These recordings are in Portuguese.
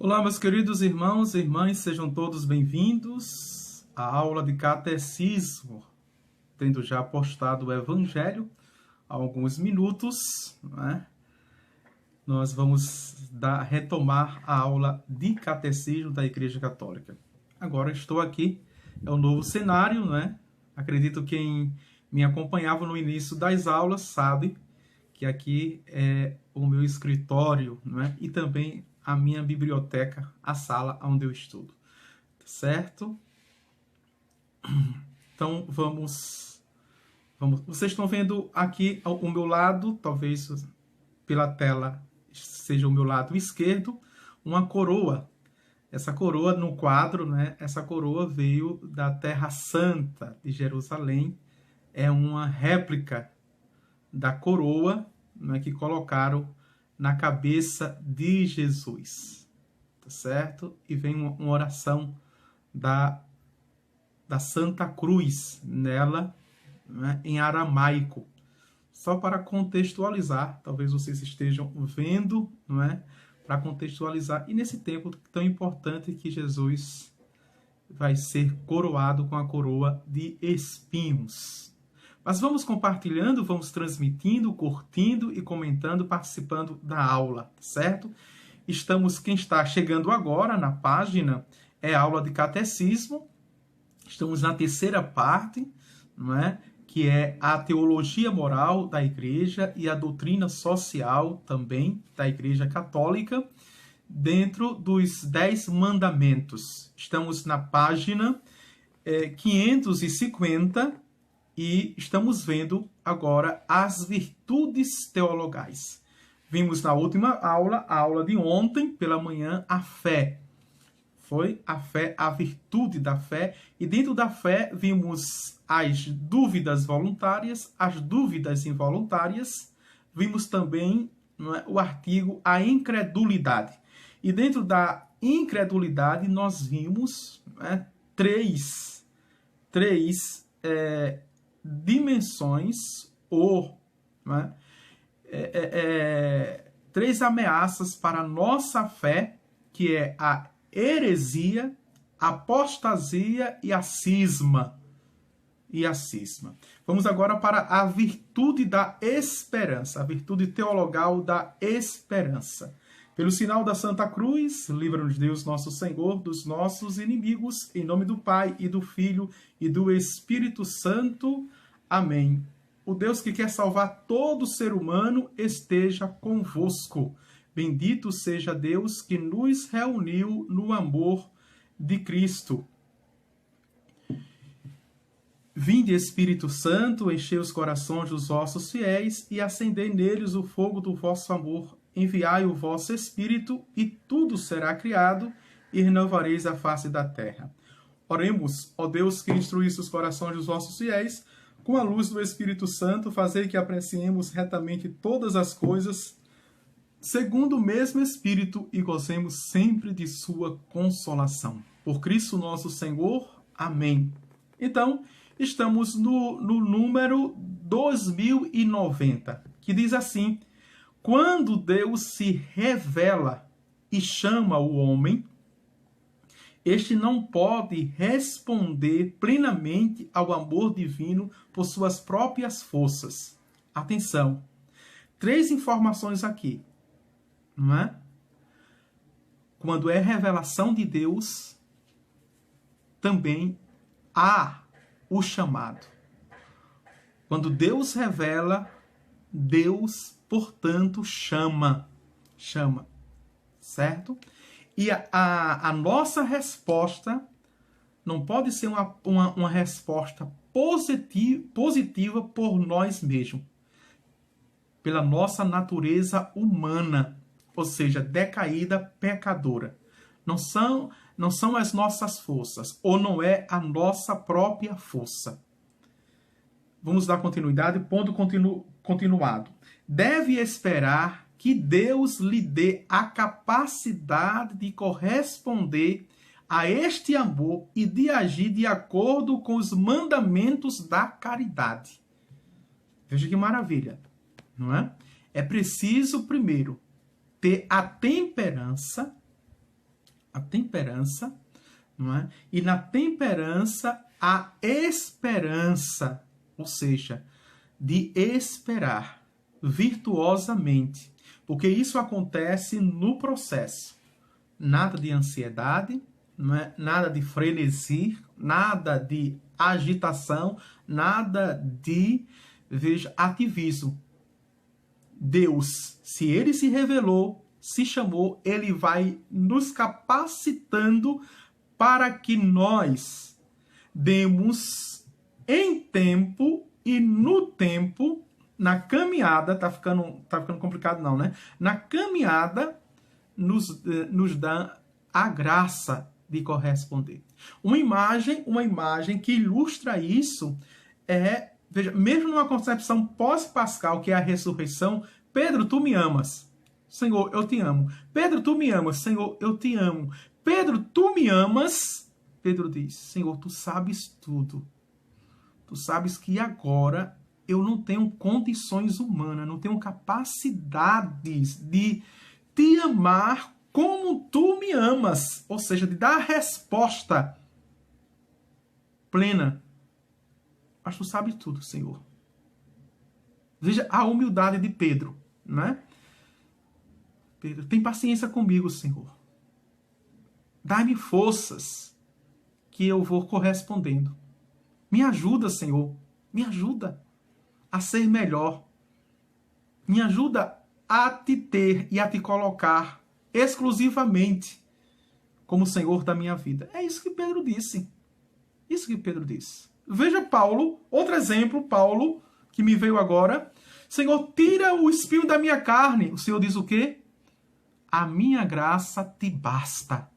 Olá, meus queridos irmãos e irmãs, sejam todos bem-vindos à aula de catecismo. Tendo já postado o Evangelho há alguns minutos, né? Nós vamos retomar a aula de catecismo da Igreja Católica. Agora estou aqui, é um novo cenário, né? Acredito que quem me acompanhava no início das aulas sabe que aqui é o meu escritório, né? E também a minha biblioteca, a sala onde eu estudo, certo? Então vamos. Vocês estão vendo aqui ao meu lado, talvez pela tela seja o meu lado esquerdo, uma coroa. Essa coroa no quadro, né? Essa coroa veio da Terra Santa de Jerusalém. É uma réplica da coroa, né, que colocaram na cabeça de Jesus, tá certo? E vem uma oração da Santa Cruz nela, né, em aramaico, só para contextualizar. Talvez vocês estejam vendo, não é? Para contextualizar, e nesse tempo tão importante que Jesus vai ser coroado com a coroa de espinhos. Mas vamos compartilhando, vamos transmitindo, curtindo e comentando, participando da aula, certo? Quem está chegando agora na página é a aula de catecismo. Estamos na terceira parte, não é? Que é a teologia moral da Igreja e a doutrina social também da Igreja Católica, dentro dos 10 mandamentos. Estamos na página 550, e estamos vendo agora as virtudes teologais. Vimos na última aula, a aula de ontem, pela manhã, a fé. Foi a fé, a virtude da fé. E dentro da fé vimos as dúvidas voluntárias, as dúvidas involuntárias. Vimos também, não é, o artigo a incredulidade. E dentro da incredulidade nós vimos, né, três dimensões ou, né, três ameaças para a nossa fé, que é a heresia, a apostasia e a cisma. Vamos agora para a virtude da esperança, a virtude teologal da esperança. Pelo sinal da Santa Cruz, livra-nos Deus nosso Senhor dos nossos inimigos, em nome do Pai e do Filho e do Espírito Santo. Amém. O Deus que quer salvar todo ser humano esteja convosco. Bendito seja Deus que nos reuniu no amor de Cristo. Vinde, Espírito Santo, enchei os corações dos vossos fiéis e acendei neles o fogo do vosso amor. Enviai o vosso Espírito, e tudo será criado, e renovareis a face da terra. Oremos, ó Deus, que instruísse os corações dos vossos fiéis, com a luz do Espírito Santo, fazei que apreciemos retamente todas as coisas, segundo o mesmo Espírito, e gozemos sempre de sua consolação. Por Cristo nosso Senhor. Amém. Então, estamos no número 2090, que diz assim: quando Deus se revela e chama o homem, este não pode responder plenamente ao amor divino por suas próprias forças. Atenção, 3 informações aqui, não é? Quando é revelação de Deus, também há o chamado. Quando Deus revela, Deus, portanto, chama, certo? E a nossa resposta não pode ser uma resposta positiva por nós mesmos, pela nossa natureza humana, ou seja, decaída, pecadora. Não são as nossas forças, ou não é a nossa própria força. Vamos dar continuidade, ponto continuado. Deve esperar que Deus lhe dê a capacidade de corresponder a este amor e de agir de acordo com os mandamentos da caridade. Veja que maravilha, não é? É preciso, primeiro, ter a temperança A temperança, não é? E na temperança, a esperança, ou seja, de esperar virtuosamente, porque isso acontece no processo. Nada de ansiedade, não é? Nada de frenesi, nada de agitação, nada de, veja, ativismo. Deus, se ele se revelou, se chamou, ele vai nos capacitando para que nós demos em tempo e no tempo, na caminhada, tá ficando complicado não, né? Na caminhada, nos dá a graça de corresponder. Uma imagem que ilustra isso é, veja, mesmo numa concepção pós-pascal, que é a ressurreição, Pedro, tu me amas. Senhor, eu te amo. Pedro, tu me amas. Senhor, eu te amo. Pedro, tu me amas. Pedro diz, Senhor, tu sabes tudo. Tu sabes que agora eu não tenho condições humanas, não tenho capacidades de te amar como tu me amas. Ou seja, de dar a resposta plena. Mas tu sabes tudo, Senhor. Veja a humildade de Pedro, né? Pedro, tem paciência comigo, Senhor. Dá-me forças que eu vou correspondendo. Me ajuda, Senhor. Me ajuda a ser melhor. Me ajuda a te ter e a te colocar exclusivamente como Senhor da minha vida. É isso que Pedro disse. Isso que Pedro disse. Veja Paulo, outro exemplo, Paulo, que me veio agora. Senhor, tira o espinho da minha carne. O Senhor diz o quê? A minha graça te basta.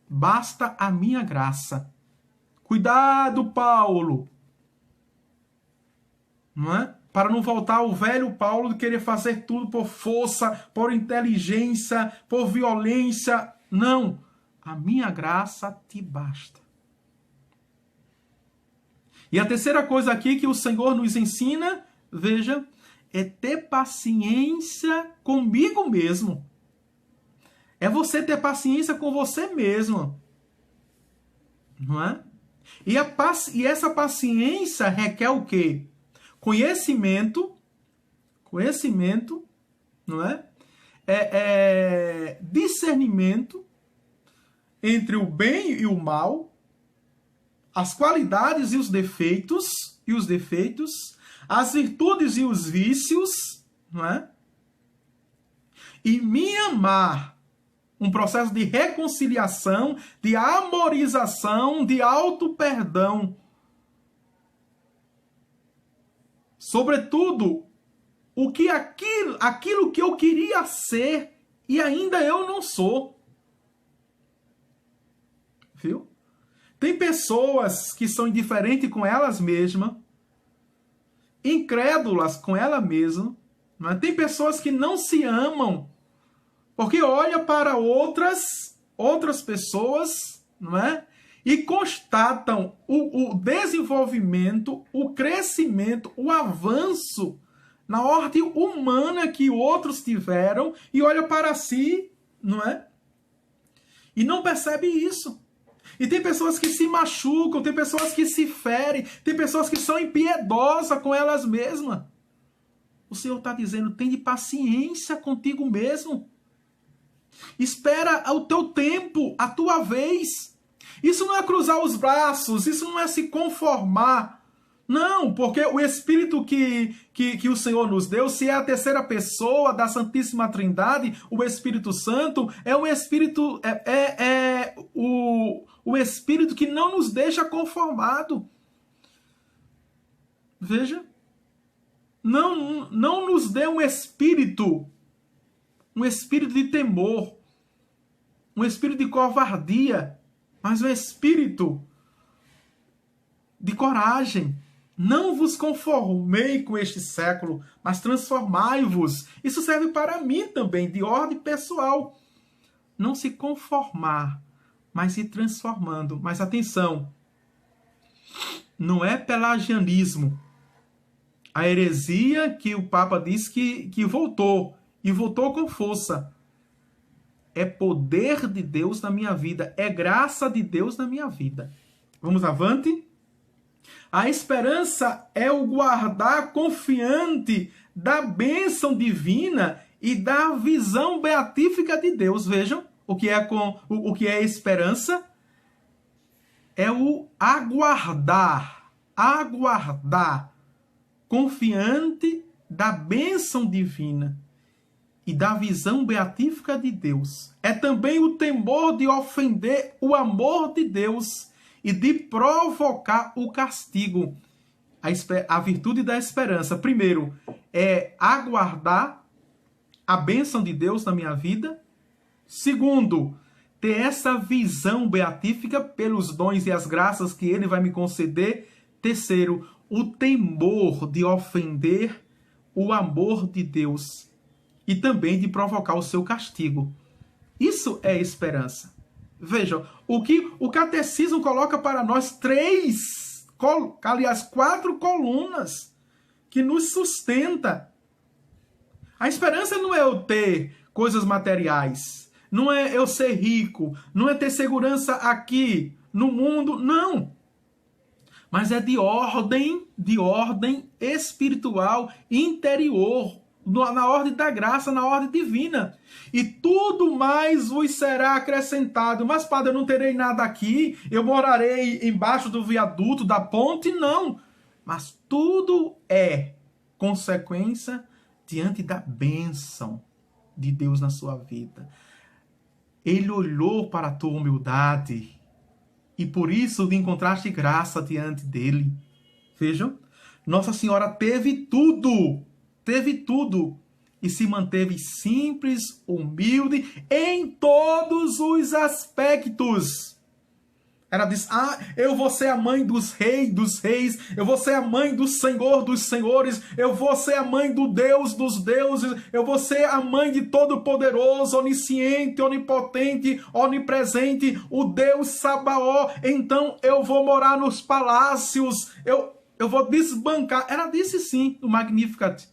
Basta a minha graça. Cuidado, Paulo. Não é? Para não voltar ao velho Paulo de querer fazer tudo por força, por inteligência, por violência. Não. A minha graça te basta. E a terceira coisa aqui que o Senhor nos ensina, veja, é ter paciência comigo mesmo. É você ter paciência com você mesmo. Não é? E essa paciência requer o quê? Conhecimento, não é? Discernimento entre o bem e o mal, as qualidades e os defeitos, as virtudes e os vícios, não é? E me amar, um processo de reconciliação, de amorização, de auto-perdão. Sobretudo, aquilo que eu queria ser e ainda eu não sou. Viu? Tem pessoas que são indiferentes com elas mesmas, incrédulas com ela mesma. Não é? Tem pessoas que não se amam, porque olham para outras pessoas, não é? E constatam o desenvolvimento, o crescimento, o avanço na ordem humana que outros tiveram e olha para si, não é? E não percebe isso. E tem pessoas que se machucam, tem pessoas que se ferem, tem pessoas que são impiedosas com elas mesmas. O Senhor está dizendo, tenha paciência contigo mesmo. Espera o teu tempo, a tua vez. Isso não é cruzar os braços, isso não é se conformar. Não, porque o Espírito que o Senhor nos deu, se é a terceira pessoa da Santíssima Trindade, o Espírito Santo, é um Espírito, o Espírito que não nos deixa conformado. Veja, não nos dê um espírito de temor, um espírito de covardia, mas um espírito de coragem. Não vos conformei com este século, mas transformai-vos. Isso serve para mim também, de ordem pessoal. Não se conformar, mas se transformando. Mas atenção, não é pelagianismo. A heresia que o Papa diz que voltou, e voltou com força. é poder de Deus na minha vida, é graça de Deus na minha vida. Vamos avante? A esperança é o guardar confiante da bênção divina e da visão beatífica de Deus. Vejam o que é esperança. É o aguardar confiante da bênção divina e da visão beatífica de Deus. É também o temor de ofender o amor de Deus e de provocar o castigo. A virtude da esperança, primeiro, é aguardar a bênção de Deus na minha vida. Segundo, ter essa visão beatífica pelos dons e as graças que Ele vai me conceder. Terceiro, o temor de ofender o amor de Deus e também de provocar o seu castigo. Isso é esperança. Vejam, o que o catecismo coloca para nós quatro colunas que nos sustenta. A esperança não é eu ter coisas materiais, não é eu ser rico, não é ter segurança aqui no mundo, não. Mas é de ordem espiritual interior, na ordem da graça, na ordem divina. E tudo mais vos será acrescentado. Mas, padre, eu não terei nada aqui, eu morarei embaixo do viaduto, da ponte, não. Mas tudo é consequência diante da bênção de Deus na sua vida. Ele olhou para a tua humildade e por isso encontraste graça diante dele. Vejam, Nossa Senhora teve tudo e se manteve simples, humilde em todos os aspectos. Ela diz, eu vou ser a mãe dos reis, eu vou ser a mãe do Senhor dos senhores, eu vou ser a mãe do Deus dos deuses, eu vou ser a mãe de Todo-Poderoso, onisciente, onipotente, onipresente, o Deus Sabaó. Então eu vou morar nos palácios, eu vou desbancar. Ela disse sim, no Magnificat,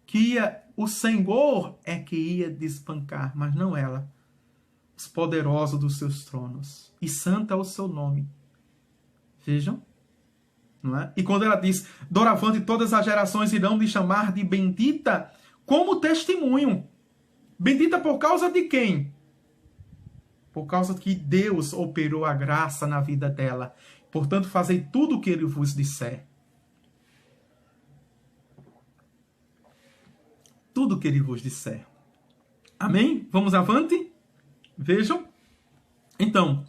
que o Senhor é que ia desbancar, mas não ela. Os poderosos dos seus tronos. E santo é o seu nome. Vejam. Não é? E quando ela diz, doravante todas as gerações irão me chamar de bendita, como testemunho. Bendita por causa de quem? Por causa que Deus operou a graça na vida dela. Portanto, fazei tudo o que ele vos disser. Tudo o que ele vos disser. Amém? Vamos avante? Vejam. Então,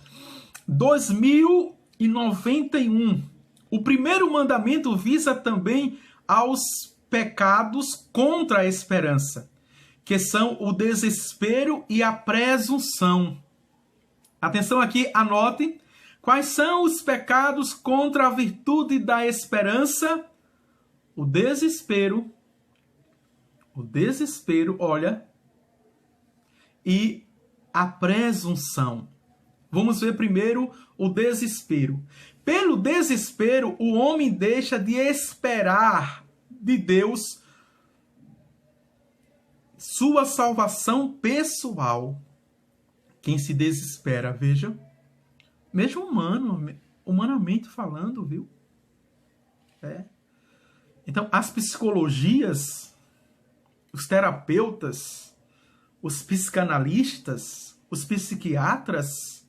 2091. O primeiro mandamento visa também aos pecados contra a esperança, que são o desespero e a presunção. Atenção aqui, anote. Quais são os pecados contra a virtude da esperança? O desespero, olha, e a presunção. Vamos ver primeiro o desespero. Pelo desespero, o homem deixa de esperar de Deus sua salvação pessoal. Quem se desespera, veja, mesmo humanamente falando, viu? Então, as psicologias, os terapeutas, os psicanalistas, os psiquiatras,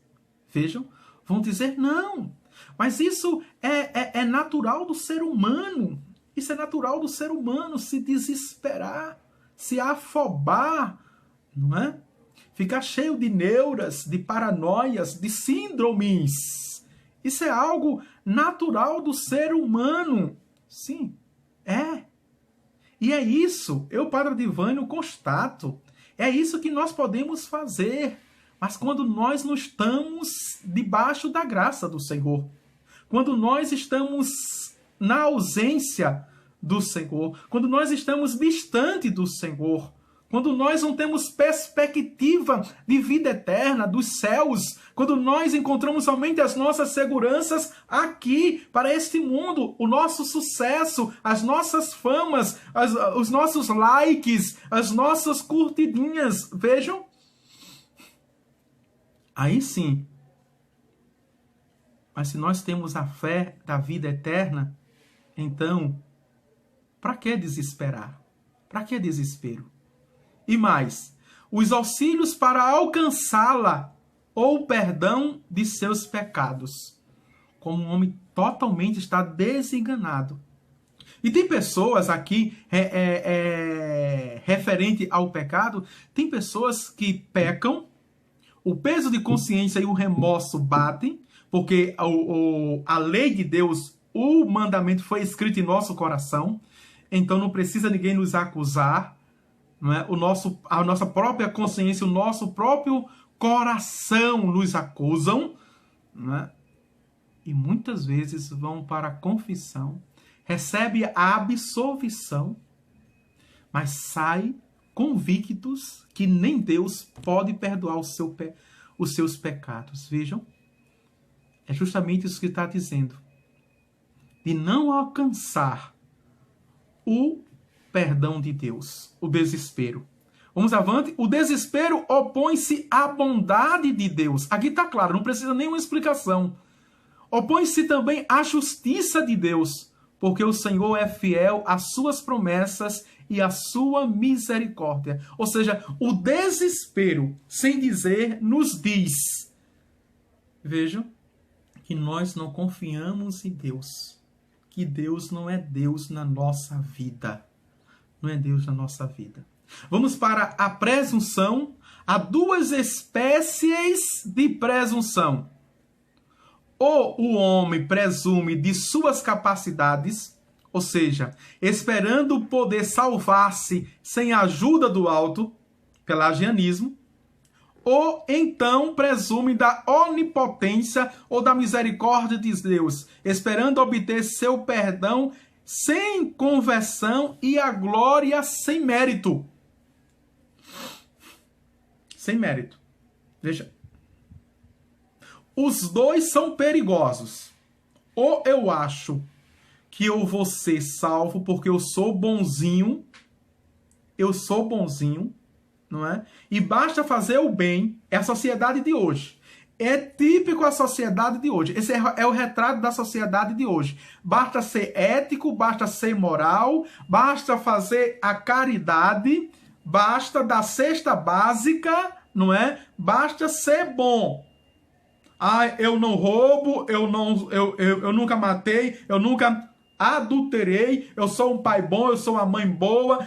vejam, vão dizer não. Mas isso é natural do ser humano. Isso é natural do ser humano, se desesperar, se afobar, não é? Ficar cheio de neuras, de paranoias, de síndromes. Isso é algo natural do ser humano. Sim, é. E é isso, eu, Padre Adivânio, constato. É isso que nós podemos fazer. Mas quando nós não estamos debaixo da graça do Senhor, quando nós estamos na ausência do Senhor, quando nós estamos distante do Senhor, quando nós não temos perspectiva de vida eterna, dos céus, quando nós encontramos somente as nossas seguranças aqui, para este mundo, o nosso sucesso, as nossas famas, os nossos likes, as nossas curtidinhas, vejam? Aí sim. Mas se nós temos a fé da vida eterna, então, para que desesperar? Para que desespero? E mais, os auxílios para alcançá-la ou o perdão de seus pecados. Como um homem totalmente está desenganado. E tem pessoas aqui, referente ao pecado, tem pessoas que pecam, o peso de consciência e o remorso batem, porque a lei de Deus, o mandamento foi escrito em nosso coração, então não precisa ninguém nos acusar, não é? A nossa própria consciência, o nosso próprio coração nos acusam, não é? E muitas vezes vão para a confissão, recebe a absolvição, mas sai convictos que nem Deus pode perdoar os seus pecados. Vejam, é justamente isso que está dizendo. De não alcançar o perdão de Deus, o desespero. Vamos avante. O desespero opõe-se à bondade de Deus. Aqui está claro, não precisa nenhuma explicação. Opõe-se também à justiça de Deus, porque o Senhor é fiel às suas promessas e à sua misericórdia. Ou seja, o desespero, sem dizer, nos diz. Vejam que nós não confiamos em Deus. Que Deus não é Deus na nossa vida. Não é Deus na nossa vida. Vamos para a presunção. Há duas espécies de presunção. Ou o homem presume de suas capacidades, ou seja, esperando poder salvar-se sem a ajuda do alto, pelagianismo, ou então presume da onipotência ou da misericórdia de Deus, esperando obter seu perdão sem conversão e a glória sem mérito. Sem mérito. Veja. Os dois são perigosos. Ou eu acho que eu vou ser salvo porque eu sou bonzinho, não é? E basta fazer o bem, é a sociedade de hoje. É típico a sociedade de hoje. Esse é o retrato da sociedade de hoje. Basta ser ético, basta ser moral, basta fazer a caridade, basta dar cesta básica, não é? Basta ser bom. Eu não roubo, eu nunca matei, eu nunca adulterei, eu sou um pai bom, eu sou uma mãe boa,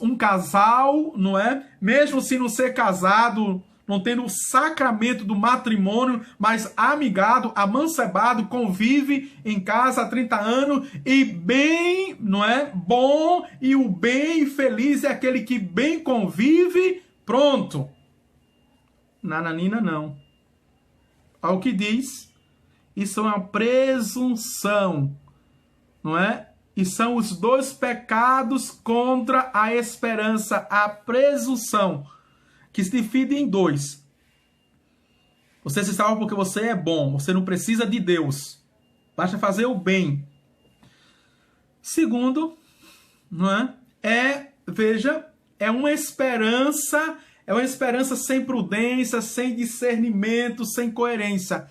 um casal, não é? Mesmo se não ser casado, não tendo o sacramento do matrimônio, mas amigado, amancebado, convive em casa há 30 anos e bem, não é? Bom, e o bem feliz é aquele que bem convive, pronto. Nananina não. Ao que diz, isso é uma presunção, não é? E são os dois pecados contra a esperança, a presunção, que se divide em dois. Você se salva porque você é bom, você não precisa de Deus, basta fazer o bem. Segundo, não é? Veja, é uma esperança sem prudência, sem discernimento, sem coerência.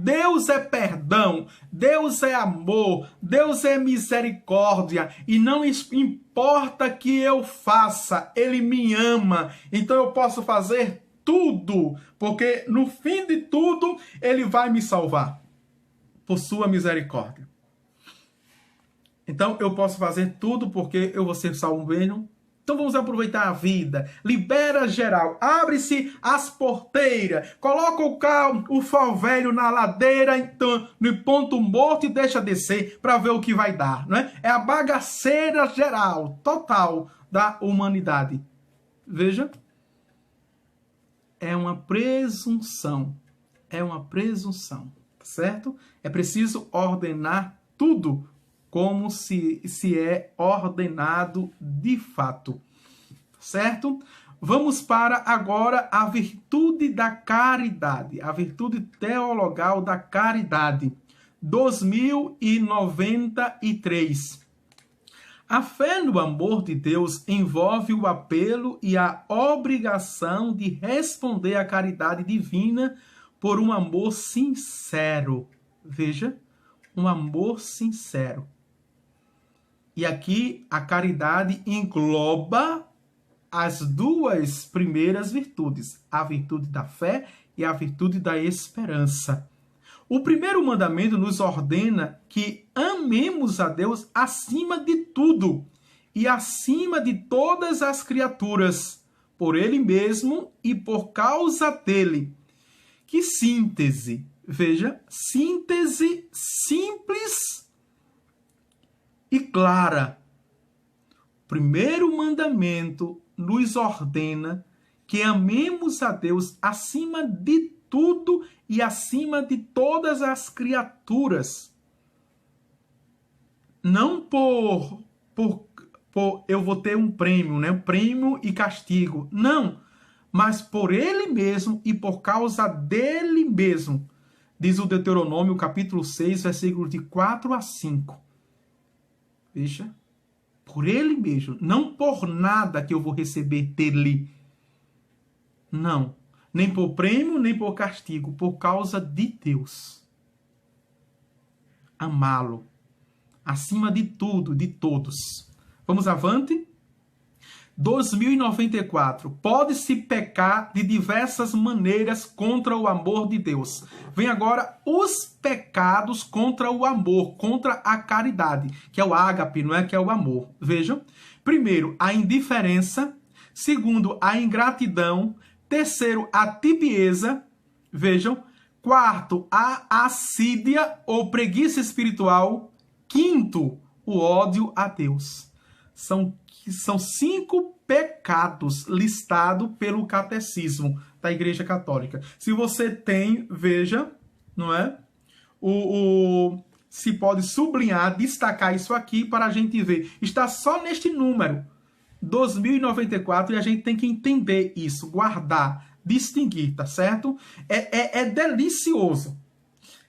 Deus é perdão, Deus é amor, Deus é misericórdia, e não importa que eu faça, Ele me ama, então eu posso fazer tudo, porque no fim de tudo, Ele vai me salvar, por sua misericórdia. Então eu posso fazer tudo porque eu vou ser salvo mesmo. Então vamos aproveitar a vida, libera geral, abre-se as porteiras, coloca o pau velho na ladeira, então, no ponto morto e deixa descer para ver o que vai dar, não é? É a bagaceira geral, total da humanidade. Veja, é uma presunção, certo? É preciso ordenar tudo como se é ordenado de fato, certo? Vamos para agora a virtude da caridade, a virtude teologal da caridade. 2093. A fé no amor de Deus envolve o apelo e a obrigação de responder à caridade divina por um amor sincero. Veja, um amor sincero. E aqui a caridade engloba as duas primeiras virtudes, a virtude da fé e a virtude da esperança. O primeiro mandamento nos ordena que amemos a Deus acima de tudo e acima de todas as criaturas, por Ele mesmo e por causa dele. Que síntese! Veja, síntese simples e clara. O primeiro mandamento nos ordena que amemos a Deus acima de tudo e acima de todas as criaturas. Não por eu vou ter um prêmio, né? Prêmio e castigo. Não, mas por Ele mesmo e por causa dele mesmo. Diz o Deuteronômio, capítulo 6, versículos de 4 a 5. Veja, por Ele mesmo, não por nada que eu vou receber dele. Não. Nem por prêmio, nem por castigo, por causa de Deus. Amá-lo. Acima de tudo, de todos. Vamos avante? 2094. Pode-se pecar de diversas maneiras contra o amor de Deus. Vem agora os pecados contra o amor, contra a caridade, que é o ágape, não é? Que é o amor. Vejam. Primeiro, a indiferença. Segundo, a ingratidão. Terceiro, a tibieza. Vejam. Quarto, a assídia ou preguiça espiritual. Quinto, o ódio a Deus. São 5 pecados listados pelo catecismo da Igreja Católica. Se você tem, veja, não é? Se pode sublinhar, destacar isso aqui para a gente ver. Está só neste número, 2094, e a gente tem que entender isso, guardar, distinguir, tá certo? É delicioso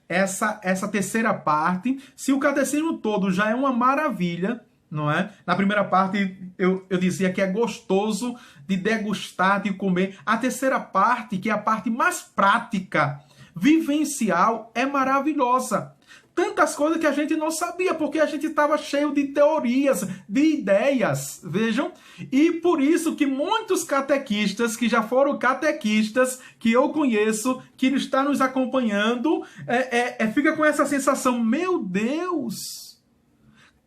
essa terceira parte. Se o catecismo todo já é uma maravilha, não é? Na primeira parte eu dizia que é gostoso de degustar, de comer. A terceira parte, que é a parte mais prática, vivencial, é maravilhosa. Tantas coisas que a gente não sabia, porque a gente estava cheio de teorias, de ideias, vejam. E por isso que muitos catequistas, que já foram catequistas, que eu conheço, que está nos acompanhando, fica com essa sensação, meu Deus!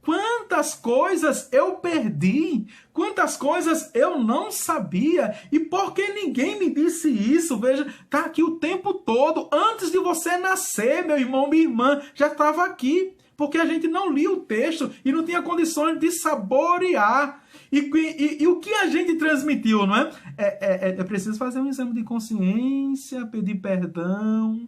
Quantas coisas eu perdi, quantas coisas eu não sabia, e por que ninguém me disse isso? Veja, tá aqui o tempo todo, antes de você nascer, meu irmão, minha irmã, já estava aqui, porque a gente não lia o texto e não tinha condições de saborear. E o que a gente transmitiu, não é? É preciso fazer um exame de consciência, pedir perdão,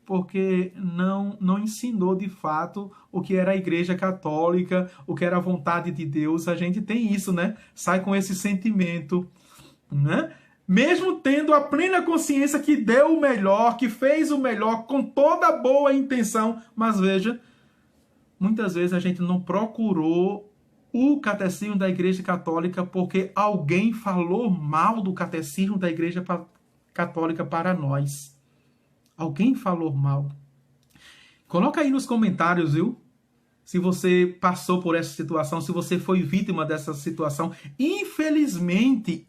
porque não ensinou de fato o que era a Igreja Católica, o que era a vontade de Deus. A gente tem isso, né? Sai com esse sentimento, né? Mesmo tendo a plena consciência que deu o melhor, que fez o melhor, com toda a boa intenção. Mas veja, muitas vezes a gente não procurou o catecismo da Igreja Católica porque alguém falou mal do catecismo da Igreja Católica para nós. Alguém falou mal. Coloca aí nos comentários, viu? Se você passou por essa situação, se você foi vítima dessa situação. Infelizmente,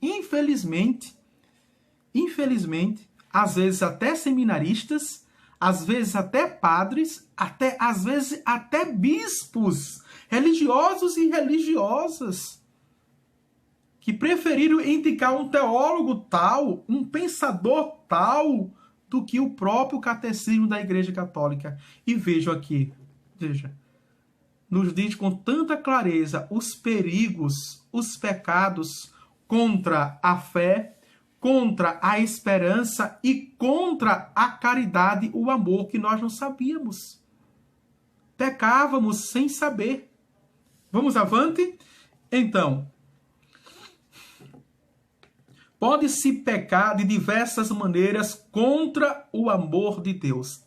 às vezes até seminaristas, às vezes até padres, às vezes até bispos, religiosos e religiosas, que preferiram indicar um teólogo tal, um pensador tal, do que o próprio catecismo da Igreja Católica. E veja aqui, nos diz com tanta clareza os perigos, os pecados contra a fé, contra a esperança e contra a caridade, o amor, que nós não sabíamos. Pecávamos sem saber. Vamos avante? Então, Pode-se pecar de diversas maneiras contra o amor de Deus.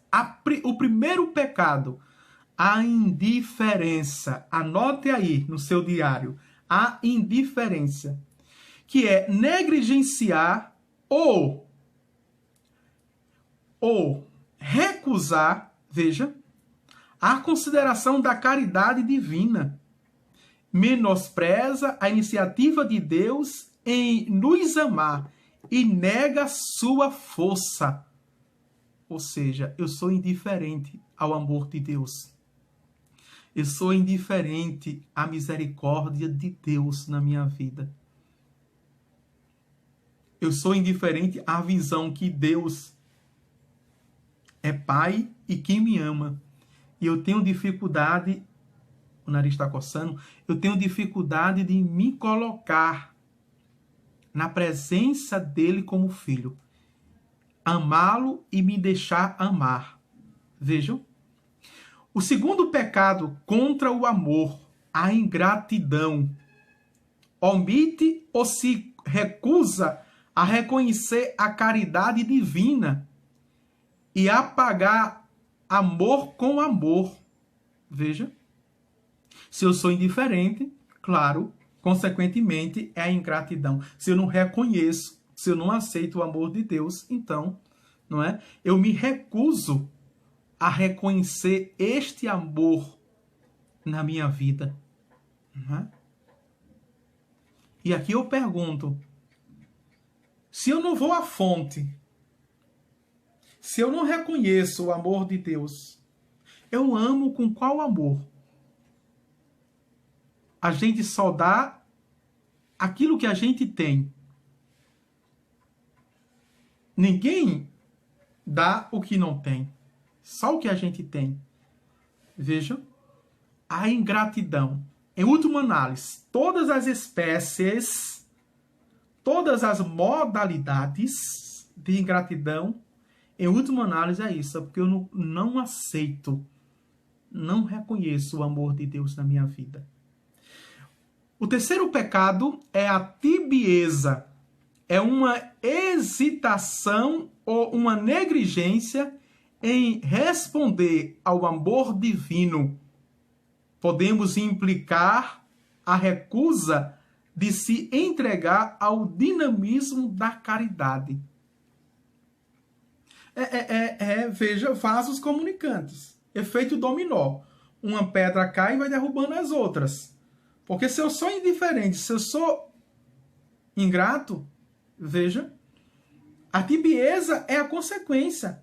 O primeiro pecado, a indiferença. Anote aí no seu diário. A indiferença, que é negligenciar ou recusar, veja, a consideração da caridade divina. Menospreza a iniciativa de Deus em nos amar e nega sua força. Ou seja, eu sou indiferente ao amor de Deus. Eu sou indiferente à misericórdia de Deus na minha vida. Eu sou indiferente à visão que Deus é Pai e que me ama. E eu tenho dificuldade, o nariz está coçando, eu tenho dificuldade de me colocar na presença dele como filho. Amá-lo e me deixar amar. Vejam. O segundo pecado contra o amor, a ingratidão. Omite ou se recusa a reconhecer a caridade divina e a pagar amor com amor. Veja. Se eu sou indiferente, claro, consequentemente é a ingratidão. Se eu não reconheço, se eu não aceito o amor de Deus, então, não é? Eu me recuso a reconhecer este amor na minha vida. Não é? E aqui eu pergunto, se eu não vou à fonte, se eu não reconheço o amor de Deus, eu amo com qual amor? A gente só dá aquilo que a gente tem. Ninguém dá o que não tem. Só o que a gente tem. Vejam. A ingratidão. Em última análise, todas as espécies, todas as modalidades de ingratidão, em última análise é isso. Porque eu não aceito, não reconheço o amor de Deus na minha vida. O terceiro pecado é a tibieza. É uma hesitação ou uma negligência em responder ao amor divino. Podemos implicar a recusa de se entregar ao dinamismo da caridade. Veja, vasos comunicantes. Efeito dominó. Uma pedra cai e vai derrubando as outras. Porque se eu sou indiferente, se eu sou ingrato, veja, a tibieza é a consequência.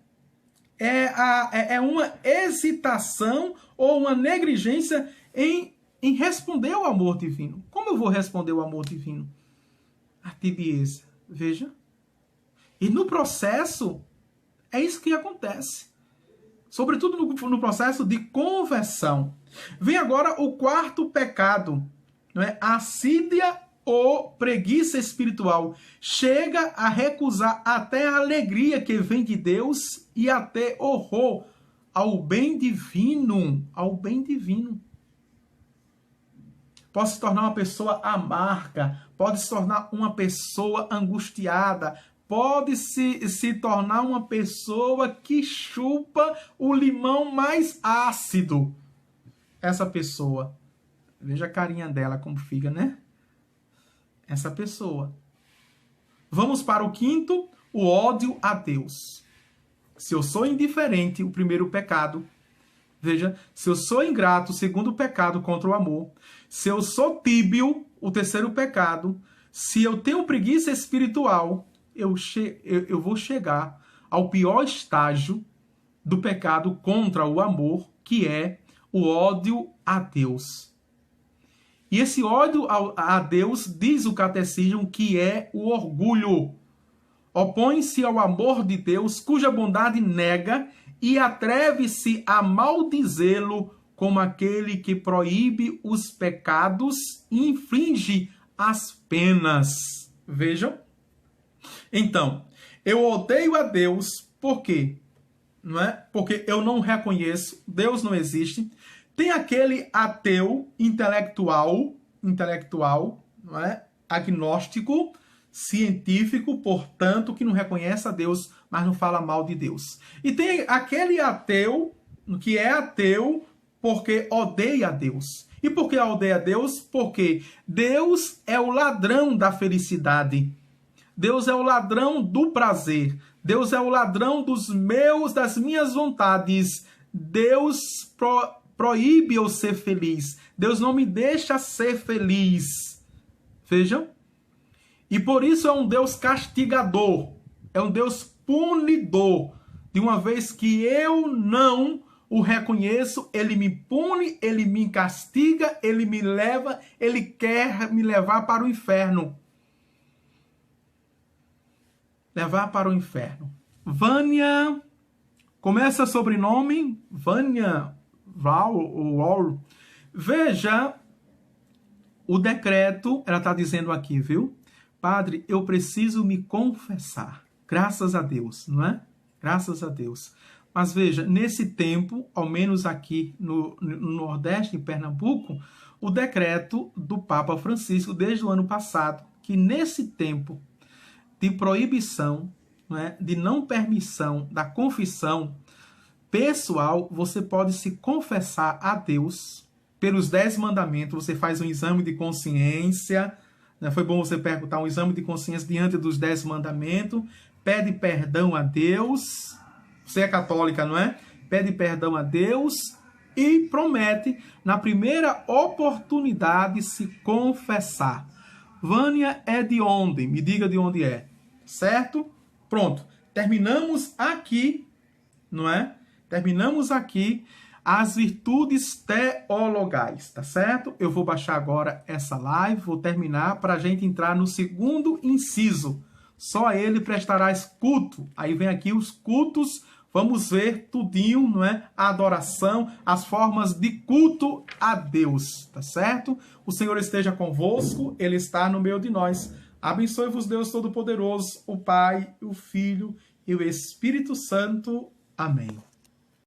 É uma hesitação ou uma negligência em responder ao amor divino. Como eu vou responder ao amor divino? A tibieza, veja. E no processo, é isso que acontece. Sobretudo no processo de conversão. Vem agora o quarto pecado. Não é? Assídia ou preguiça espiritual. Chega a recusar até a alegria que vem de Deus e até horror ao bem divino. Ao bem divino. Pode se tornar uma pessoa amarga. Pode se tornar uma pessoa angustiada. Pode se tornar uma pessoa que chupa o limão mais ácido. Essa pessoa. Veja a carinha dela como fica, né? Essa pessoa. Vamos para o quinto, o ódio a Deus. Se eu sou indiferente, o primeiro pecado. Veja, se eu sou ingrato, o segundo pecado contra o amor. Se eu sou tíbio, o terceiro pecado. Se eu tenho preguiça espiritual, eu vou chegar ao pior estágio do pecado contra o amor, que é o ódio a Deus. E esse ódio a Deus, diz o catecismo, que é o orgulho. Opõe-se ao amor de Deus, cuja bondade nega, e atreve-se a maldizê-lo como aquele que proíbe os pecados e inflige as penas. Vejam. Então, eu odeio a Deus, por quê? Não é? Porque eu não reconheço, Deus não existe. Tem aquele ateu intelectual, não é? Agnóstico, científico, portanto, que não reconhece a Deus, mas não fala mal de Deus. E tem aquele ateu que é ateu porque odeia a Deus. E por que odeia a Deus? Porque Deus é o ladrão da felicidade. Deus é o ladrão do prazer. Deus é o ladrão das minhas vontades. Deus proíbe eu ser feliz. Deus não me deixa ser feliz. Vejam? E por isso é um Deus castigador. É um Deus punidor. De uma vez que eu não o reconheço, ele me pune, ele me castiga, ele me leva, ele quer me levar para o inferno. Levar para o inferno. Vânia, começa sobrenome, Vânia, Val. Veja o decreto, ela está dizendo aqui, viu? Padre, eu preciso me confessar. Graças a Deus, não é? Graças a Deus. Mas veja, nesse tempo, ao menos aqui no Nordeste, em Pernambuco, o decreto do Papa Francisco, desde o ano passado, que nesse tempo de proibição, não é, de não permissão da confissão pessoal, você pode se confessar a Deus pelos 10 mandamentos. Você faz um exame de consciência, né? Foi bom você perguntar um exame de consciência diante dos 10 mandamentos, pede perdão a Deus. Você é católica, não é? Pede perdão a Deus e promete, na primeira oportunidade, se confessar. Vânia é de onde? Me diga de onde é. Certo? Pronto. Terminamos aqui, não é? Terminamos aqui as virtudes teologais, tá certo? Eu vou baixar agora essa live, vou terminar para a gente entrar no segundo inciso. Só a ele prestarás culto. Aí vem aqui os cultos. Vamos ver tudinho, não é? A adoração, as formas de culto a Deus, tá certo? O Senhor esteja convosco, Ele está no meio de nós. Abençoe-vos Deus Todo-Poderoso, o Pai, o Filho e o Espírito Santo. Amém.